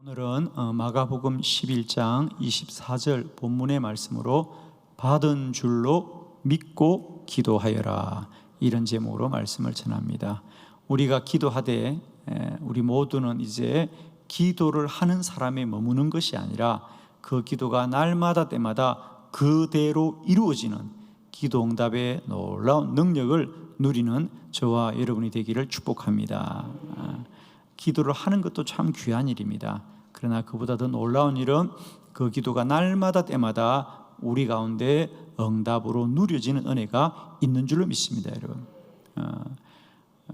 오늘은 마가복음 11장 24절 본문의 말씀으로 받은 줄로 믿고 기도하여라, 이런 제목으로 말씀을 전합니다. 우리가 기도하되 우리 모두는 이제 기도를 하는 사람에 머무는 것이 아니라 그 기도가 날마다 때마다 그대로 이루어지는 기도 응답의 놀라운 능력을 누리는 저와 여러분이 되기를 축복합니다. 기도를 하는 것도 참 귀한 일입니다. 그러나 그보다 더 놀라운 일은 그 기도가 날마다 때마다 우리 가운데 응답으로 누려지는 은혜가 있는 줄로 믿습니다. 여러분,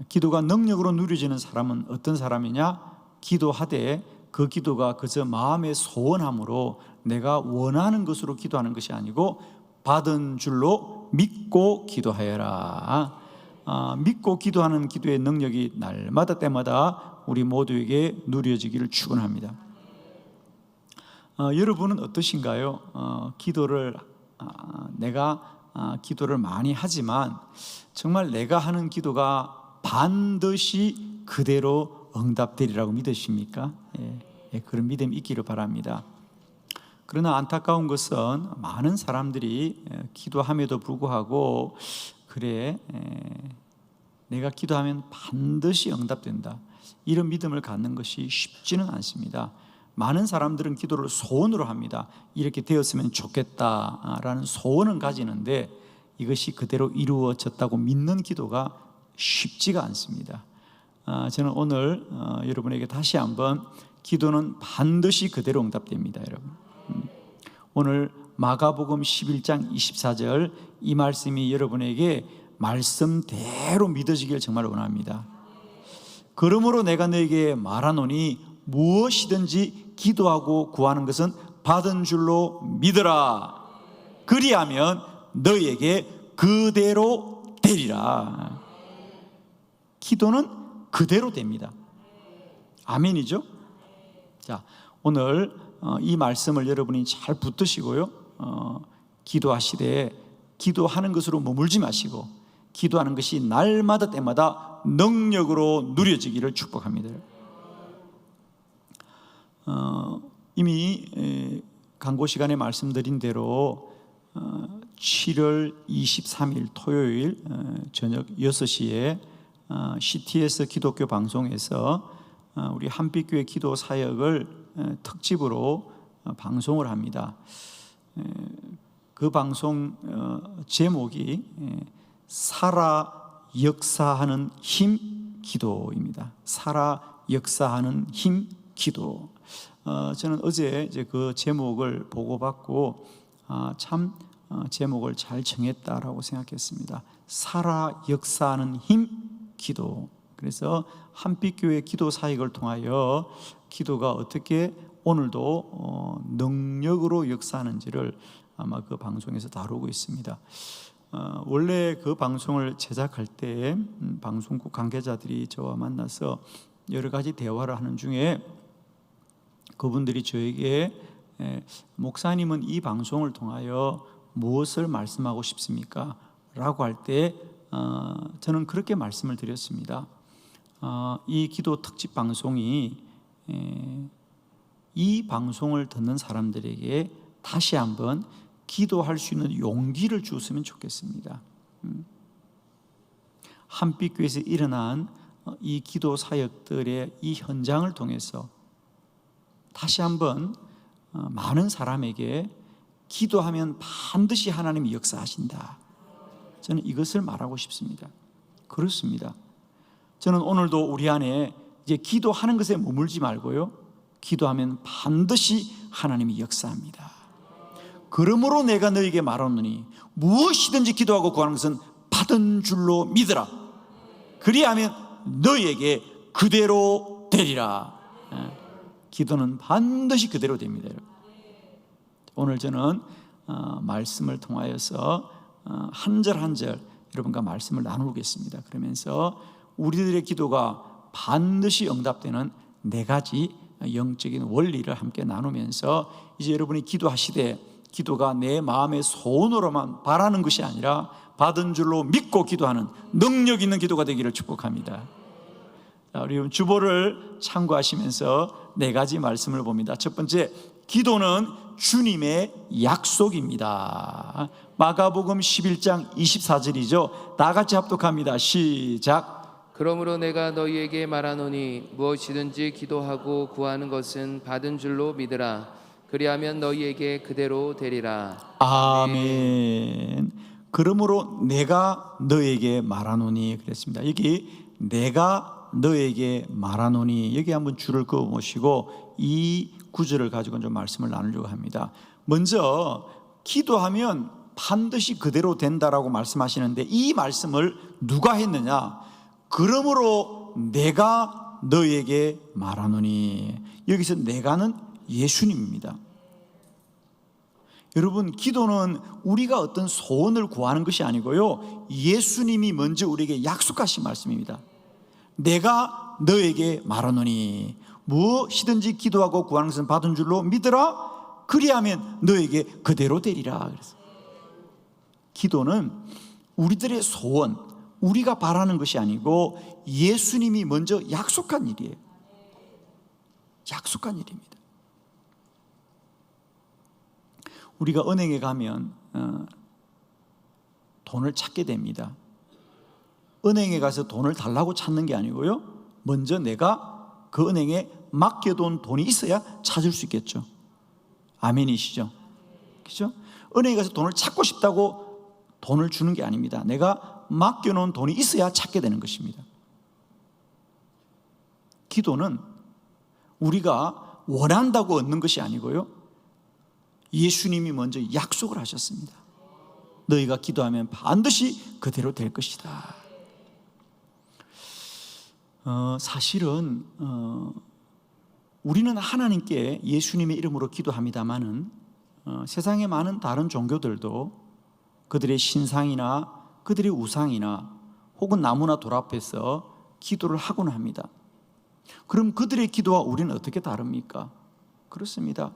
기도가 능력으로 누려지는 사람은 어떤 사람이냐? 기도하되 그 기도가 그저 마음의 소원함으로 내가 원하는 것으로 기도하는 것이 아니고 받은 줄로 믿고 기도하여라. 믿고 기도하는 기도의 능력이 날마다 때마다 우리 모두에게 누려지기를 축원합니다. 여러분은 어떠신가요? 내가 기도를 많이 하지만 정말 내가 하는 기도가 반드시 그대로 응답되리라고 믿으십니까? 그런 믿음이 있기를 바랍니다. 그러나 안타까운 것은 많은 사람들이 기도함에도 불구하고 그래, 내가 기도하면 반드시 응답된다, 이런 믿음을 갖는 것이 쉽지는 않습니다. 많은 사람들은 기도를 소원으로 합니다. 이렇게 되었으면 좋겠다라는 소원은 가지는데 이것이 그대로 이루어졌다고 믿는 기도가 쉽지가 않습니다. 저는 오늘 여러분에게 다시 한번 기도는 반드시 그대로 응답됩니다. 여러분, 오늘 마가복음 11장 24절 이 말씀이 여러분에게 말씀대로 믿어지길 정말 원합니다. 그러므로 내가 너에게 말하노니 무엇이든지 기도하고 구하는 것은 받은 줄로 믿으라. 그리하면 너에게 그대로 되리라. 기도는 그대로 됩니다. 아멘이죠? 자, 오늘 이 말씀을 여러분이 잘 붙드시고요, 기도하시되 기도하는 것으로 머물지 마시고 기도하는 것이 날마다 때마다 능력으로 누려지기를 축복합니다. 이미 강고 시간에 말씀드린 대로 7월 23일 토요일 저녁 6시에 CTS 기독교 방송에서 우리 한빛교회 기도 사역을 특집으로 방송을 합니다. 그 방송 제목이 살아 역사하는 힘 기도입니다. 살아 역사하는 힘 기도. 저는 어제 이제 그 제목을 보고받고 참 제목을 잘 정했다라고 생각했습니다. 살아 역사하는 힘 기도. 그래서 한빛교회 기도 사역을 통하여 기도가 어떻게 오늘도 능력으로 역사하는지를 아마 그 방송에서 다루고 있습니다. 원래 그 방송을 제작할 때 방송국 관계자들이 저와 만나서 여러 가지 대화를 하는 중에 그분들이 저에게 목사님은 이 방송을 통하여 무엇을 말씀하고 싶습니까? 라고 할 때 저는 그렇게 말씀을 드렸습니다. 이 기도 특집 방송이 이 방송을 듣는 사람들에게 다시 한번 기도할 수 있는 용기를 주었으면 좋겠습니다. 한빛교회에서 일어난 이 기도 사역들의 이 현장을 통해서 다시 한번 많은 사람에게 기도하면 반드시 하나님이 역사하신다, 저는 이것을 말하고 싶습니다. 그렇습니다. 저는 오늘도 우리 안에 이제 기도하는 것에 머물지 말고요, 기도하면 반드시 하나님이 역사합니다. 그러므로 내가 너에게 말하노니 무엇이든지 기도하고 구하는 것은 받은 줄로 믿으라. 그리하면 너에게 그대로 되리라. 기도는 반드시 그대로 됩니다. 오늘 저는 말씀을 통하여서 한 절 한 절 여러분과 말씀을 나누겠습니다. 그러면서 우리들의 기도가 반드시 응답되는 4가지 영적인 원리를 함께 나누면서 이제 여러분이 기도하시되 기도가 내 마음의 소원으로만 바라는 것이 아니라 받은 줄로 믿고 기도하는 능력 있는 기도가 되기를 축복합니다. 우리 주보를 참고하시면서 네 가지 말씀을 봅니다. 첫 번째, 기도는 주님의 약속입니다. 마가복음 11장 24절이죠. 다 같이 합독합니다. 시작. 그러므로 내가 너희에게 말하노니 무엇이든지 기도하고 구하는 것은 받은 줄로 믿으라. 그리하면 너희에게 그대로 되리라. 아멘. 그러므로 내가 너에게 말하노니 그랬습니다. 여기 내가 너에게 말하노니, 여기 한번 줄을 그어 보시고 이 구절을 가지고 좀 말씀을 나누려고 합니다. 먼저 기도하면 반드시 그대로 된다라고 말씀하시는데, 이 말씀을 누가 했느냐? 그러므로 내가 너에게 말하노니. 여기서 내가는 예수님입니다. 여러분, 기도는 우리가 어떤 소원을 구하는 것이 아니고요, 예수님이 먼저 우리에게 약속하신 말씀입니다. 내가 너에게 말하노니 무엇이든지 기도하고 구하는 것은 받은 줄로 믿으라. 그리하면 너에게 그대로 되리라. 그래서 기도는 우리들의 소원, 우리가 바라는 것이 아니고 예수님이 먼저 약속한 일이에요. 약속한 일입니다. 우리가 은행에 가면 돈을 찾게 됩니다. 은행에 가서 돈을 달라고 찾는 게 아니고요, 먼저 내가 그 은행에 맡겨둔 돈이 있어야 찾을 수 있겠죠. 아멘이시죠? 그렇죠? 은행에 가서 돈을 찾고 싶다고 돈을 주는 게 아닙니다. 내가 맡겨놓은 돈이 있어야 찾게 되는 것입니다. 기도는 우리가 원한다고 얻는 것이 아니고요, 예수님이 먼저 약속을 하셨습니다. 너희가 기도하면 반드시 그대로 될 것이다. 사실은 우리는 하나님께 예수님의 이름으로 기도합니다마는 세상의 많은 다른 종교들도 그들의 신상이나 그들의 우상이나 혹은 나무나 돌 앞에서 기도를 하곤 합니다. 그럼 그들의 기도와 우리는 어떻게 다릅니까? 그렇습니다.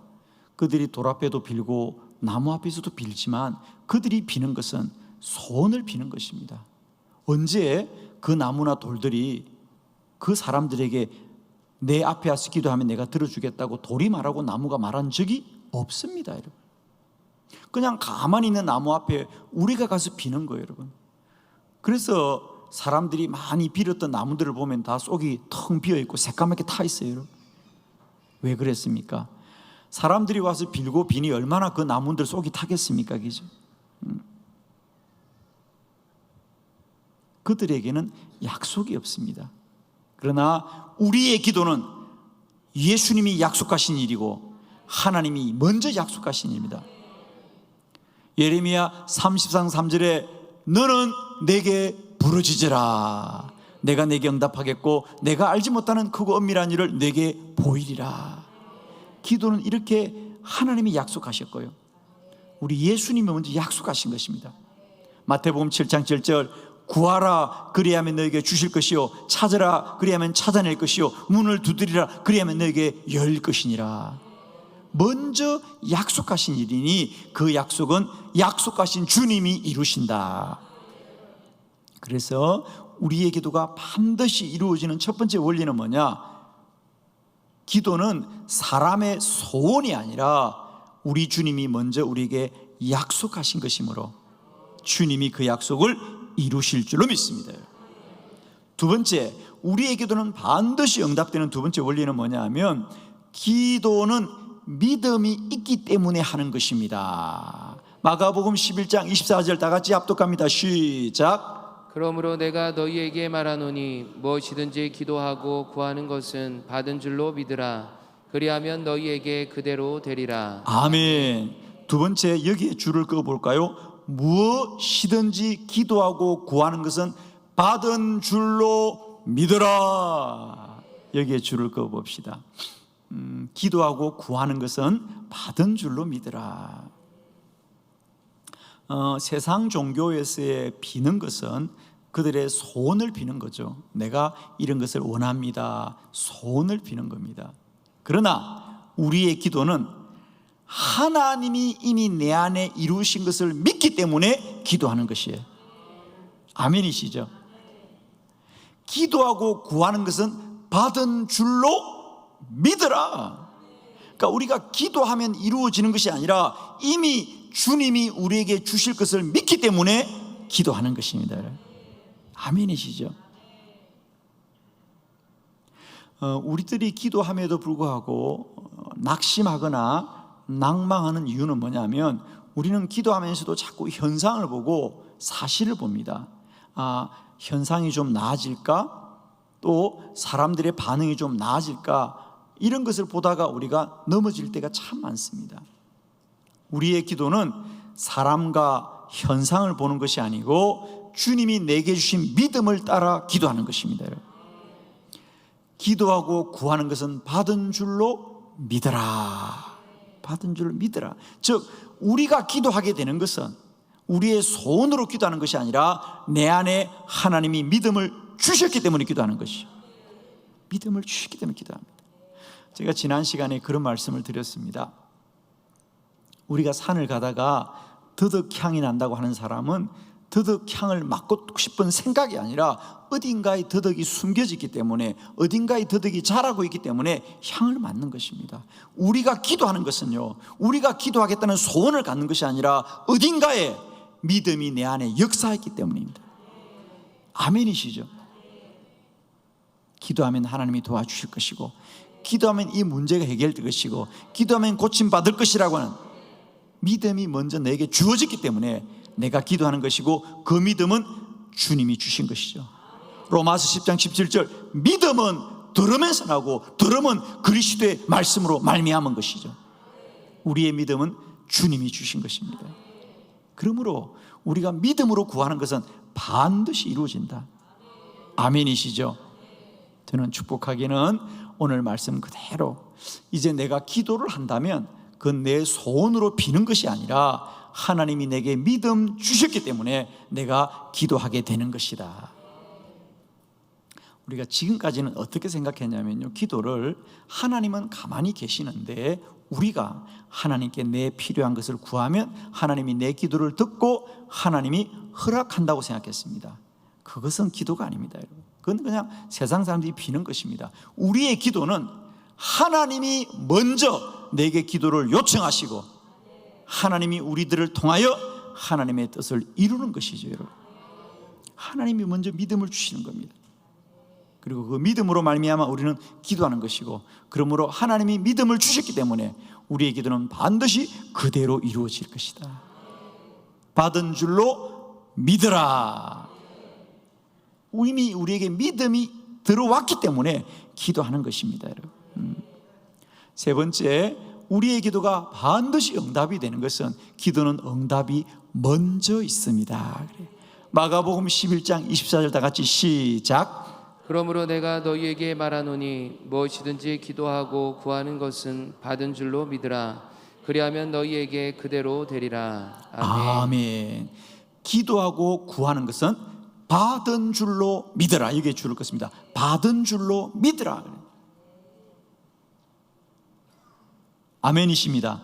그들이 돌 앞에도 빌고 나무 앞에서도 빌지만 그들이 비는 것은 소원을 비는 것입니다. 언제 그 나무나 돌들이 그 사람들에게 내 앞에 와서 기도하면 내가 들어주겠다고 돌이 말하고 나무가 말한 적이 없습니다, 여러분. 그냥 가만히 있는 나무 앞에 우리가 가서 비는 거예요, 여러분. 그래서 사람들이 많이 빌었던 나무들을 보면 다 속이 텅 비어있고 새까맣게 타 있어요, 여러분. 왜 그랬습니까? 사람들이 와서 빌고 비니 얼마나 그 나무들 속이 타겠습니까? 그죠? 그들에게는 약속이 없습니다. 그러나 우리의 기도는 예수님이 약속하신 일이고 하나님이 먼저 약속하신 일입니다. 예레미야 33장 3절에 너는 내게 부르짖으라. 내가 내게 응답하겠고 내가 알지 못하는 크고 엄밀한 일을 내게 보이리라. 기도는 이렇게 하나님이 약속하셨고요, 우리 예수님이 먼저 약속하신 것입니다. 마태복음 7장 7절 구하라 그리하면 너에게 주실 것이요 찾으라 그리하면 찾아낼 것이요 문을 두드리라 그리하면 너에게 열릴 것이니라. 먼저 약속하신 일이니 그 약속은 약속하신 주님이 이루신다. 그래서 우리의 기도가 반드시 이루어지는 첫 번째 원리는 뭐냐? 기도는 사람의 소원이 아니라 우리 주님이 먼저 우리에게 약속하신 것이므로 주님이 그 약속을 이루실 줄로 믿습니다. 두 번째, 우리의 기도는 반드시 응답되는 두 번째 원리는 뭐냐 하면 기도는 믿음이 있기 때문에 하는 것입니다. 마가복음 11장 24절 다 같이 합독합니다. 시작. 그러므로 내가 너희에게 말하노니 무엇이든지 기도하고 구하는 것은 받은 줄로 믿으라. 그리하면 너희에게 그대로 되리라. 아멘. 두 번째, 여기에 줄을 그어 볼까요? 무엇이든지 기도하고 구하는 것은 받은 줄로 믿으라. 여기에 줄을 그어 봅시다. 기도하고 구하는 것은 받은 줄로 믿으라. 세상 종교에서의 비는 것은 그들의 소원을 비는 거죠. 내가 이런 것을 원합니다. 소원을 비는 겁니다. 그러나 우리의 기도는 하나님이 이미 내 안에 이루신 것을 믿기 때문에 기도하는 것이에요. 아멘이시죠? 기도하고 구하는 것은 받은 줄로 믿으라. 그러니까 우리가 기도하면 이루어지는 것이 아니라 이미 주님이 우리에게 주실 것을 믿기 때문에 기도하는 것입니다. 아멘이시죠? 우리들이 기도함에도 불구하고 낙심하거나 낭망하는 이유는 뭐냐면 우리는 기도하면서도 자꾸 현상을 보고 사실을 봅니다. 현상이 좀 나아질까? 또 사람들의 반응이 좀 나아질까? 이런 것을 보다가 우리가 넘어질 때가 참 많습니다. 우리의 기도는 사람과 현상을 보는 것이 아니고 주님이 내게 주신 믿음을 따라 기도하는 것입니다. 기도하고 구하는 것은 받은 줄로 믿어라. 받은 줄로 믿어라. 즉 우리가 기도하게 되는 것은 우리의 소원으로 기도하는 것이 아니라 내 안에 하나님이 믿음을 주셨기 때문에 기도하는 것이죠. 믿음을 주셨기 때문에 기도합니다. 제가 지난 시간에 그런 말씀을 드렸습니다. 우리가 산을 가다가 더덕향이 난다고 하는 사람은 더덕향을 맡고 싶은 생각이 아니라 어딘가에 더덕이 숨겨져 있기 때문에, 어딘가에 더덕이 자라고 있기 때문에 향을 맡는 것입니다. 우리가 기도하는 것은요, 우리가 기도하겠다는 소원을 갖는 것이 아니라 어딘가에 믿음이 내 안에 역사했기 때문입니다. 아멘이시죠? 기도하면 하나님이 도와주실 것이고, 기도하면 이 문제가 해결될 것이고, 기도하면 고침받을 것이라고 하는 믿음이 먼저 내게 주어졌기 때문에 내가 기도하는 것이고, 그 믿음은 주님이 주신 것이죠. 로마서 10장 17절, 믿음은 들으면서 나고 들음은 그리스도의 말씀으로 말미암은 것이죠. 우리의 믿음은 주님이 주신 것입니다. 그러므로 우리가 믿음으로 구하는 것은 반드시 이루어진다. 아멘이시죠? 저는 축복하기는 오늘 말씀 그대로 이제 내가 기도를 한다면 그건 내 소원으로 비는 것이 아니라 하나님이 내게 믿음 주셨기 때문에 내가 기도하게 되는 것이다. 우리가 지금까지는 어떻게 생각했냐면요, 기도를 하나님은 가만히 계시는데 우리가 하나님께 내 필요한 것을 구하면 하나님이 내 기도를 듣고 하나님이 허락한다고 생각했습니다. 그것은 기도가 아닙니다, 여러분. 그건 그냥 세상 사람들이 비는 것입니다. 우리의 기도는 하나님이 먼저 내게 기도를 요청하시고 하나님이 우리들을 통하여 하나님의 뜻을 이루는 것이죠, 여러분. 하나님이 먼저 믿음을 주시는 겁니다. 그리고 그 믿음으로 말미암아 우리는 기도하는 것이고, 그러므로 하나님이 믿음을 주셨기 때문에 우리의 기도는 반드시 그대로 이루어질 것이다. 받은 줄로 믿으라. 이미 우리에게 믿음이 들어왔기 때문에 기도하는 것입니다, 여러분. 세 번째, 우리의 기도가 반드시 응답이 되는 것은 기도는 응답이 먼저 있습니다. 마가복음 11장 24절 다 같이 시작. 그러므로 내가 너희에게 말하노니 무엇이든지 기도하고 구하는 것은 받은 줄로 믿으라. 그리하면 너희에게 그대로 되리라. 아멘. 아멘. 기도하고 구하는 것은 받은 줄로 믿으라. 여기에 줄을 긋습니다. 받은 줄로 믿으라. 아멘이십니다.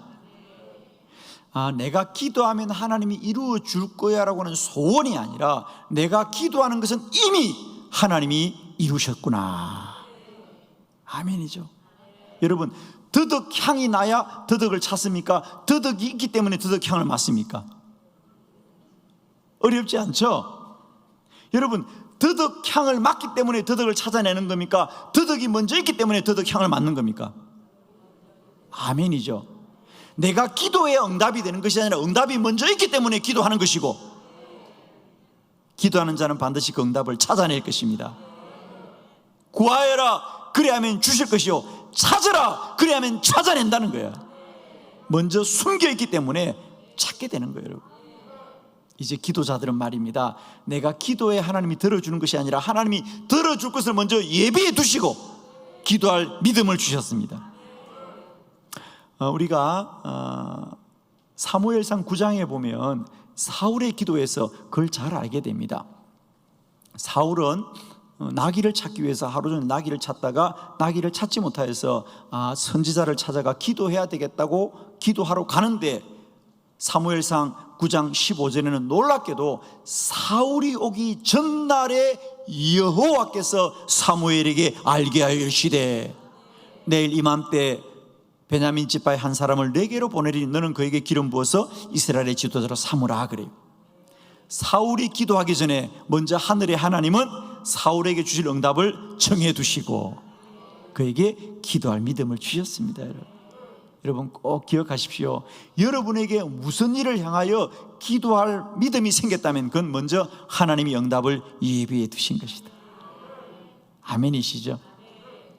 내가 기도하면 하나님이 이루어 줄 거야 라고 하는 소원이 아니라 내가 기도하는 것은 이미 하나님이 이루셨구나. 아멘이죠. 여러분, 더덕향이 나야 더덕을 찾습니까? 더덕이 있기 때문에 더덕향을 맡습니까? 어렵지 않죠? 여러분, 더덕향을 맡기 때문에 더덕을 찾아내는 겁니까? 더덕이 먼저 있기 때문에 더덕향을 맡는 겁니까? 아멘이죠. 내가 기도에 응답이 되는 것이 아니라 응답이 먼저 있기 때문에 기도하는 것이고, 기도하는 자는 반드시 그 응답을 찾아낼 것입니다. 구하여라 그리하면 주실 것이요, 찾으라 그리하면 찾아낸다는 거야. 먼저 숨겨있기 때문에 찾게 되는 거예요, 여러분. 이제 기도자들은 말입니다, 내가 기도에 하나님이 들어주는 것이 아니라 하나님이 들어줄 것을 먼저 예비해 두시고 기도할 믿음을 주셨습니다. 우리가 사무엘상 9장에 보면 사울의 기도에서 그걸 잘 알게 됩니다. 사울은 나귀를 찾기 위해서 하루 종일 나귀를 찾다가 나귀를 찾지 못하여서 선지자를 찾아가 기도해야 되겠다고 기도하러 가는데, 사무엘상 9장 15절에는 놀랍게도 사울이 오기 전날에 여호와께서 사무엘에게 알게 하여 이르시되 내일 이맘때 베냐민 지파의 한 사람을 내게로 보내리니 너는 그에게 기름 부어서 이스라엘의 지도자로 삼으라 그래요. 사울이 기도하기 전에 먼저 하늘의 하나님은 사울에게 주실 응답을 정해두시고 그에게 기도할 믿음을 주셨습니다. 여러분 꼭 기억하십시오. 여러분에게 무슨 일을 향하여 기도할 믿음이 생겼다면 그건 먼저 하나님이 응답을 예비해 두신 것이다. 아멘이시죠?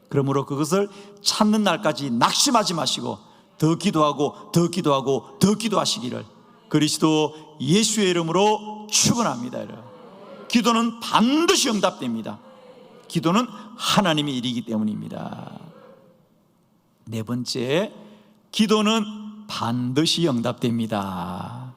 그러므로 그것을 찾는 날까지 낙심하지 마시고 더 기도하고 더 기도하고 더 기도하시기를 그리스도 예수의 이름으로 축원합니다. 기도는 반드시 응답됩니다. 기도는 하나님의 일이기 때문입니다. 네 번째, 기도는 반드시 응답됩니다.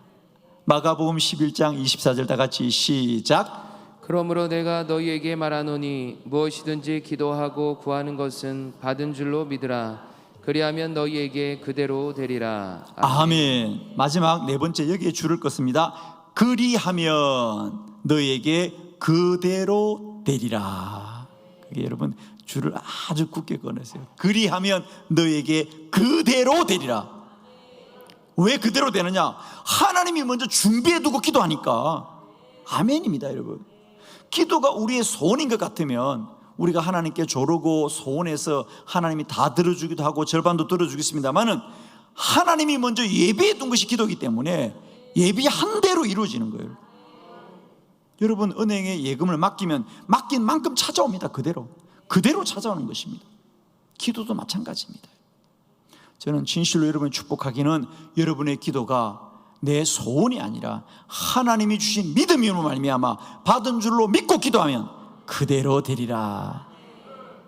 마가복음 11장 24절 다 같이 시작. 그러므로 내가 너희에게 말하노니 무엇이든지 기도하고 구하는 것은 받은 줄로 믿으라. 그리하면 너희에게 그대로 되리라. 아멘. 마지막 네 번째 여기에 줄을 껐습니다. 그리하면 너희에게 그대로 되리라. 그게 여러분 줄을 아주 굳게 꺼내세요. 그리하면 너희에게 그대로 되리라. 왜 그대로 되느냐? 하나님이 먼저 준비해 두고 기도하니까. 아멘입니다, 여러분. 기도가 우리의 소원인 것 같으면 우리가 하나님께 조르고 소원해서 하나님이 다 들어주기도 하고 절반도 들어주겠습니다만은 하나님이 먼저 예비해 둔 것이 기도이기 때문에 예비한 대로 이루어지는 거예요. 여러분 은행에 예금을 맡기면 맡긴 만큼 찾아옵니다. 그대로 찾아오는 것입니다. 기도도 마찬가지입니다. 저는 진실로 여러분을 축복하기는 여러분의 기도가 내 소원이 아니라 하나님이 주신 믿음으로 말미암아 받은 줄로 믿고 기도하면 그대로 되리라.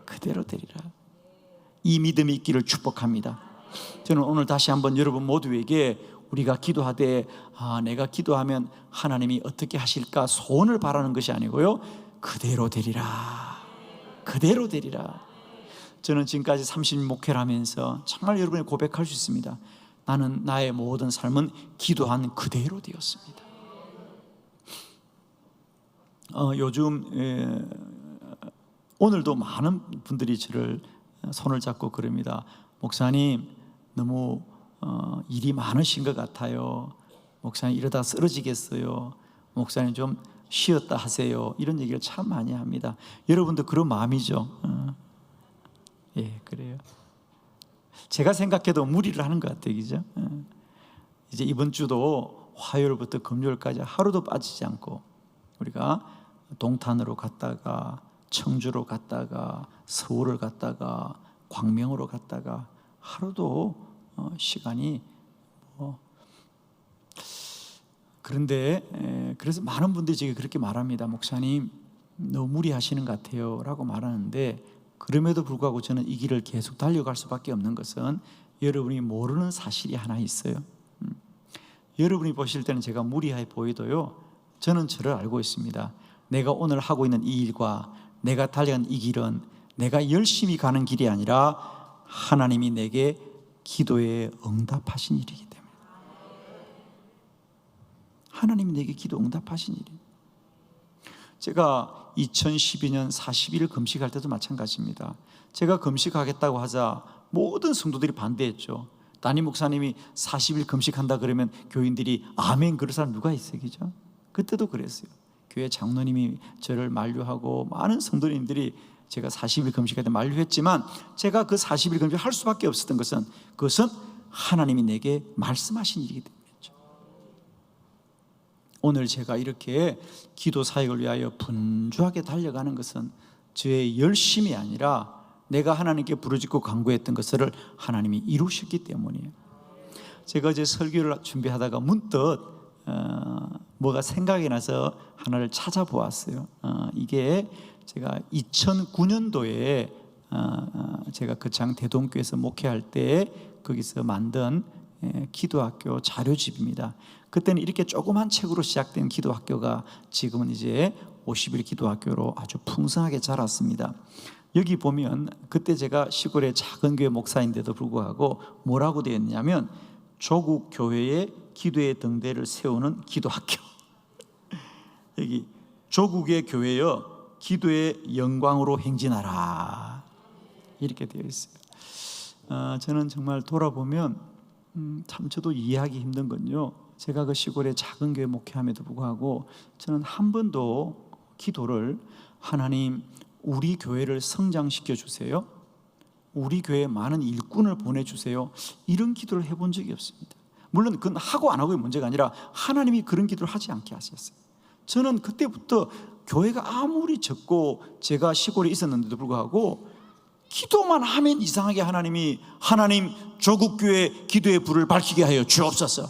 그대로 되리라. 이 믿음이 있기를 축복합니다. 저는 오늘 다시 한번 여러분 모두에게 우리가 기도하되 내가 기도하면 하나님이 어떻게 하실까 소원을 바라는 것이 아니고요, 그대로 되리라. 그대로 되리라. 저는 지금까지 30년 목회를 하면서 정말 여러분이 고백할 수 있습니다. 나는 나의 모든 삶은 기도한 그대로 되었습니다. 요즘 오늘도 많은 분들이 저를 손을 잡고 그럽니다. 목사님 너무 일이 많으신 것 같아요. 목사님 이러다 쓰러지겠어요. 목사님 좀 쉬었다 하세요. 이런 얘기를 참 많이 합니다. 여러분도 그런 마음이죠. 예, 그래요. 제가 생각해도 무리를 하는 것 같아요, 그죠? 이제 이번 주도 화요일부터 금요일까지 하루도 빠지지 않고 우리가 동탄으로 갔다가 청주로 갔다가 서울을 갔다가 광명으로 갔다가 하루도 시간이 그런데 그래서 많은 분들이 지금 그렇게 말합니다. 목사님 너무 무리하시는 것 같아요 라고 말하는데, 그럼에도 불구하고 저는 이 길을 계속 달려갈 수밖에 없는 것은 여러분이 모르는 사실이 하나 있어요. 여러분이 보실 때는 제가 무리해 보이도요, 저는 저를 알고 있습니다. 내가 오늘 하고 있는 이 일과 내가 달려간 이 길은 내가 열심히 가는 길이 아니라 하나님이 내게 기도에 응답하신 일이기 때문에, 하나님이 내게 기도 응답하신 일이에요. 제가 2012년 40일 금식할 때도 마찬가지입니다. 제가 금식하겠다고 하자 모든 성도들이 반대했죠. 담임 목사님이 40일 금식한다 그러면 교인들이 아멘 그럴 사람 누가 있어요, 그죠? 그때도 그랬어요. 교회 장로님이 저를 만류하고 많은 성도님들이 제가 40일 금식할 때 만류했지만 제가 그 40일 금식할 수밖에 없었던 것은 그것은 하나님이 내게 말씀하신 일이기 때문이죠. 오늘 제가 이렇게 기도 사역을 위하여 분주하게 달려가는 것은 저의 열심이 아니라 내가 하나님께 부르짖고 간구했던 것을 하나님이 이루셨기 때문이에요. 제가 어제 설교를 준비하다가 문득 뭐가 생각이 나서 하나를 찾아보았어요. 이게 제가 2009년도에 제가 거창 대동교에서 목회할 때 거기서 만든 기도학교 자료집입니다. 그때는 이렇게 조그만 책으로 시작된 기도학교가 지금은 이제 50일 기도학교로 아주 풍성하게 자랐습니다. 여기 보면 그때 제가 시골의 작은 교회 목사인데도 불구하고 뭐라고 되어 있냐면 조국 교회의 기도의 등대를 세우는 기도학교. 여기 조국의 교회여 기도의 영광으로 행진하라 이렇게 되어 있어요. 저는 정말 돌아보면 참 저도 이해하기 힘든 건요, 제가 그 시골에 작은 교회 목회함에도 불구하고 저는 한 번도 기도를 하나님 우리 교회를 성장시켜 주세요, 우리 교회에 많은 일꾼을 보내주세요, 이런 기도를 해본 적이 없습니다. 물론 그건 하고 안 하고의 문제가 아니라 하나님이 그런 기도를 하지 않게 하셨어요. 저는 그때부터 교회가 아무리 적고 제가 시골에 있었는데도 불구하고 기도만 하면 이상하게 하나님 조국교회 기도의 불을 밝히게 하여 주옵소서,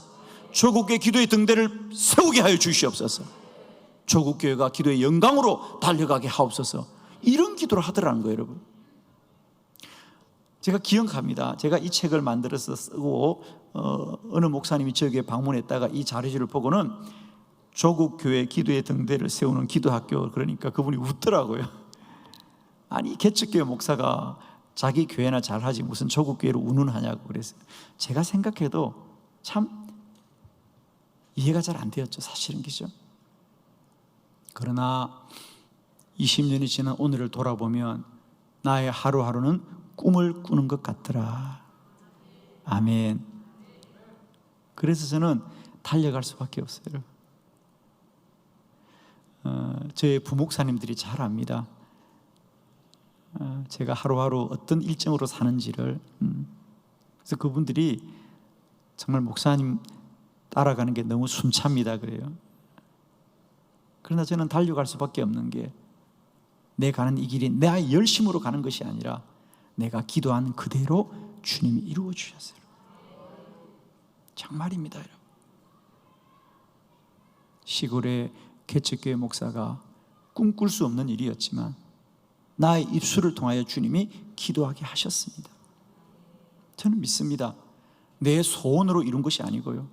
조국교회 기도의 등대를 세우게 하여 주시옵소서, 조국교회가 기도의 영광으로 달려가게 하옵소서, 이런 기도를 하더라는 거예요. 여러분, 제가 기억합니다. 제가 이 책을 만들어서 쓰고 어느 목사님이 저에게 방문했다가 이 자료지를 보고는 조국교회 기도의 등대를 세우는 기도학교, 그러니까 그분이 웃더라고요. 아니, 개척교회 목사가 자기 교회나 잘하지 무슨 조국교회를 운운하냐고 그랬어요. 제가 생각해도 참 이해가 잘 안 되었죠, 사실은. 그죠? 그러나 20년이 지난 오늘을 돌아보면 나의 하루하루는 꿈을 꾸는 것 같더라. 아멘. 그래서 저는 달려갈 수밖에 없어요. 저희 부목사님들이 잘 압니다. 제가 하루하루 어떤 일정으로 사는지를. 그래서 그분들이 정말 목사님 따라가는 게 너무 숨찹니다 그래요. 그러나 저는 달려갈 수밖에 없는 게, 내 가는 이 길이 내 열심으로 가는 것이 아니라 내가 기도한 그대로 주님이 이루어 주셨어요. 정말입니다 여러분. 시골의 개척교회 목사가 꿈꿀 수 없는 일이었지만 나의 입술을 통하여 주님이 기도하게 하셨습니다. 저는 믿습니다. 내 소원으로 이룬 것이 아니고요,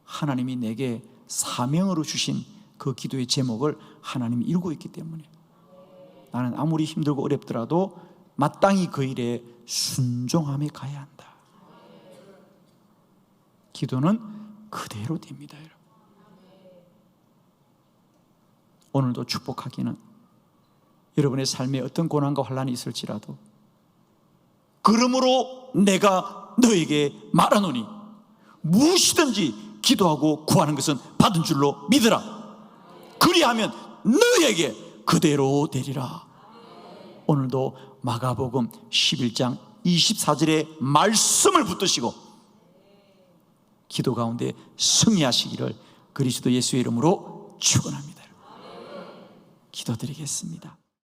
하나님이 내게 사명으로 주신 그 기도의 제목을 하나님이 이루고 있기 때문에 나는 아무리 힘들고 어렵더라도 마땅히 그 일에 순종함에 가야 한다. 기도는 그대로 됩니다 여러분. 오늘도 축복하기는, 여러분의 삶에 어떤 고난과 환난이 있을지라도 그러므로 내가 너에게 말하노니 무엇이든지 기도하고 구하는 것은 받은 줄로 믿으라. 그리하면 너에게 그대로 되리라. 오늘도 마가복음 11장 24절의 말씀을 붙드시고 기도 가운데 승리하시기를 그리스도 예수의 이름으로 축원합니다. 기도드리겠습니다.